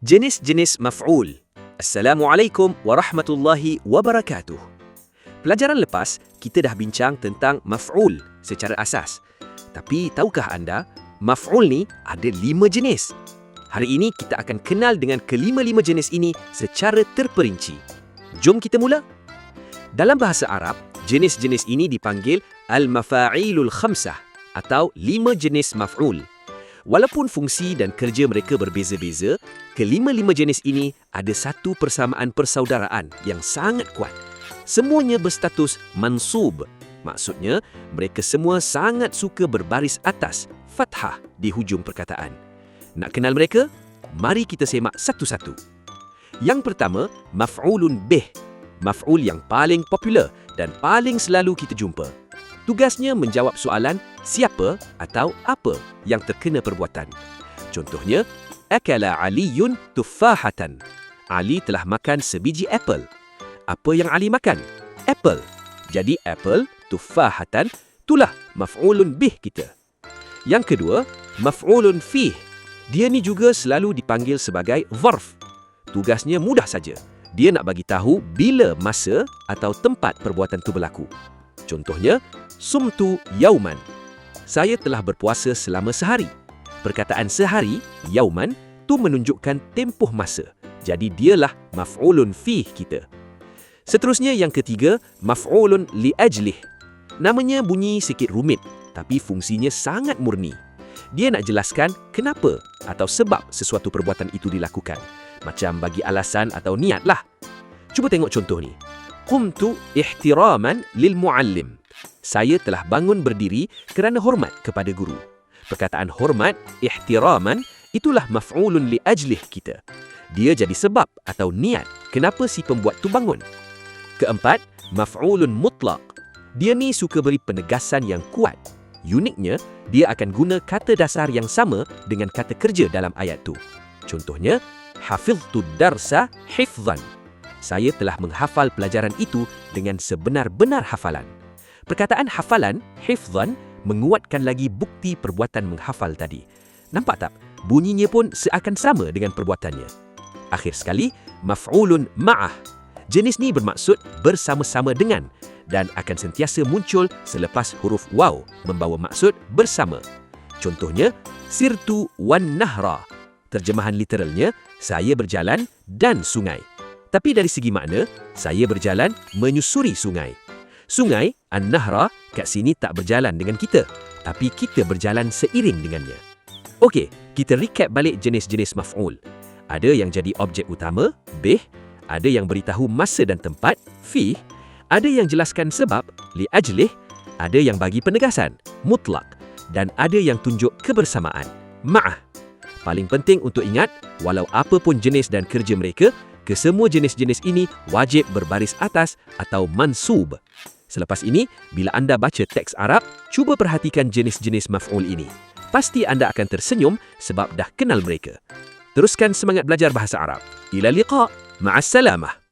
Jenis-jenis maf'ul. Assalamualaikum warahmatullahi wabarakatuh. Pelajaran lepas, kita dah bincang tentang maf'ul secara asas. Tapi tahukah anda, maf'ul ni ada 5 jenis. Hari ini kita akan kenal dengan kelima-lima jenis ini secara terperinci. Jom kita mula. Dalam bahasa Arab, jenis-jenis ini dipanggil al-mafa'ilul khamsah atau 5 jenis maf'ul. Walaupun fungsi dan kerja mereka berbeza-beza, kelima-lima jenis ini ada satu persamaan persaudaraan yang sangat kuat. Semuanya berstatus mansub. Maksudnya, mereka semua sangat suka berbaris atas, fathah di hujung perkataan. Nak kenal mereka? Mari kita semak satu-satu. Yang pertama, maf'ulun bih. Maf'ul yang paling popular dan paling selalu kita jumpa. Tugasnya menjawab soalan siapa atau apa yang terkena perbuatan. Contohnya, akala Aliyun tuffahatan. Ali telah makan sebiji apple. Apa yang Ali makan? Apple. Jadi apple, tuffahatan, itulah maf'ulun bih kita. Yang kedua, maf'ulun fih. Dia ni juga selalu dipanggil sebagai zarf. Tugasnya mudah saja. Dia nak bagi tahu bila masa atau tempat perbuatan itu berlaku. Contohnya, sumtu yauman. Saya telah berpuasa selama sehari. Perkataan sehari, yauman, tu menunjukkan tempoh masa. Jadi dialah maf'ulun fih kita. Seterusnya yang ketiga, maf'ulun li ajlih. Namanya bunyi sikit rumit, tapi fungsinya sangat murni. Dia nak jelaskan kenapa atau sebab sesuatu perbuatan itu dilakukan. Macam bagi alasan atau niat lah. Cuba tengok contoh ni. Qumtu ihtiraman lil muallim. Saya telah bangun berdiri kerana hormat kepada guru. Perkataan hormat, ihtiraman, itulah maf'ulun li ajlih kita. Dia jadi sebab atau niat kenapa si pembuat tu bangun. Keempat, maf'ulun mutlaq. Dia ni suka beri penegasan yang kuat. Uniknya, dia akan guna kata dasar yang sama dengan kata kerja dalam ayat tu. Contohnya, hafiztu darsa hifzan. Saya telah menghafal pelajaran itu dengan sebenar-benar hafalan. Perkataan hafalan, hifzan, menguatkan lagi bukti perbuatan menghafal tadi. Nampak tak? Bunyinya pun seakan sama dengan perbuatannya. Akhir sekali, maf'ulun ma'ah. Jenis ni bermaksud bersama-sama dengan dan akan sentiasa muncul selepas huruf waw membawa maksud bersama. Contohnya, sirtu wan nahra. Terjemahan literalnya, saya berjalan dan sungai. Tapi dari segi makna, saya berjalan menyusuri sungai. Sungai, an-nahra, kat sini tak berjalan dengan kita, tapi kita berjalan seiring dengannya. Okey, kita recap balik jenis-jenis maf'ul. Ada yang jadi objek utama, bih, ada yang beritahu masa dan tempat, fih, ada yang jelaskan sebab, li ajlih, ada yang bagi penegasan, mutlak, dan ada yang tunjuk kebersamaan, ma'ah. Paling penting untuk ingat, walau apa pun jenis dan kerja mereka, kesemua jenis-jenis ini wajib berbaris atas atau mansub. Selepas ini, bila anda baca teks Arab, cuba perhatikan jenis-jenis maf'ul ini. Pasti anda akan tersenyum sebab dah kenal mereka. Teruskan semangat belajar bahasa Arab. Ila liqa', ma'assalamah.